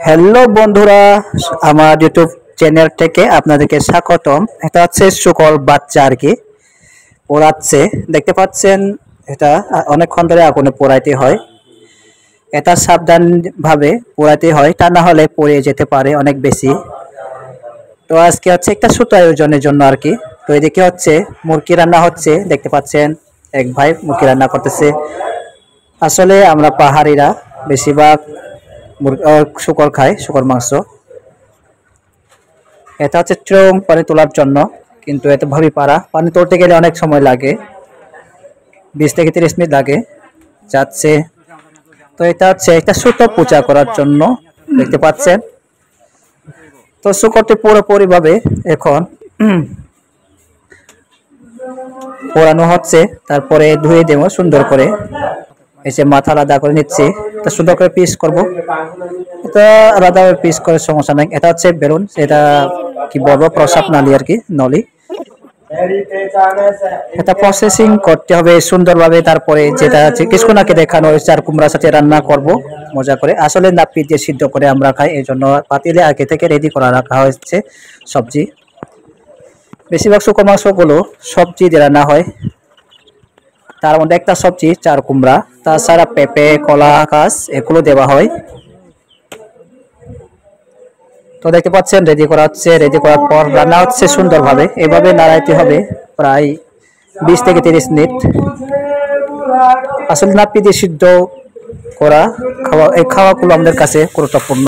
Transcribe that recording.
Hello বন্ধুরা, আমার YouTube channel থেকে আপনাদেরকে স্বাগতম। এটা হচ্ছে শুকর বাচ্চা আর কি পোড়াচ্ছে, দেখতে পাচ্ছেন। এটা অনেকক্ষণ ধরে আগুনে পোড়াইতে হয়। এটা সাবধান ভাবে পোড়াইতে হয়, তা না হলে পড়ে যেতে পারে অনেক বেশি। তো আজকে হচ্ছে একটা ছোট আয়োজনের জন্য আর কি। তো এদিকে হচ্ছে মুরগি রান্না হচ্ছে, দেখতে পাচ্ছেন। এক ভাই মুরগি রান্না করতেছে। আসলে আমরা পাহাড়িরা বেশিরভাগ শুকর খায়, শুকর মাংস। এটা হচ্ছে চরম পানি তোলার জন্য, কিন্তু এত ভাবি পারা পানি তুলতে গেলে অনেক সময় লাগে, 20 থেকে 30 মিনিট লাগে যাচ্ছে। তো এটা হচ্ছে একটা ছোট পূজা করার জন্য, দেখতে পাচ্ছেন। তো শুকরটি পুরোপুরি ভাবে এখন পোড়ানো হচ্ছে, তারপরে ধুয়ে দেবো সুন্দর করে। এসে মাথা আলাদা করে নিচ্ছি, এটা সুন্দর করে পিস করব। এটা আলাদা পিস করে সমস্যা নাই। এটা হচ্ছে বেলুন, এটা কি বলবো, প্রসাব নালী আর কি, নলি। এটা প্রসেসিং করতে হবে সুন্দরভাবে। তারপরে যেটা আছে কিছুক্ষণ আগে দেখানো হয়েছে, আর কুমড়ার সাথে রান্না করব মজা করে। আসলে নাপি দিয়ে সিদ্ধ করে আমরা খাই, এই জন্য পাতিলে আগে থেকে রেডি করা রাখা হয়েছে সবজি। বেশিরভাগ শুকনো মাংসগুলো সবজি দিয়ে রান্না হয়। তার মধ্যে একটা সবজি চার কুমড়া, তাছাড়া পেঁপে, কলা গাছ এগুলো দেওয়া হয়। তো দেখতে পাচ্ছেন রেডি করা হচ্ছে। রেডি করার পর রান্না হচ্ছে সুন্দরভাবে, এভাবে নাড়াইতে হবে প্রায় 20 থেকে 30 মিনিট। আসলে নাপি দিয়ে সিদ্ধ করা খাওয়া, এই খাওয়াগুলো আমাদের কাছে গুরুত্বপূর্ণ।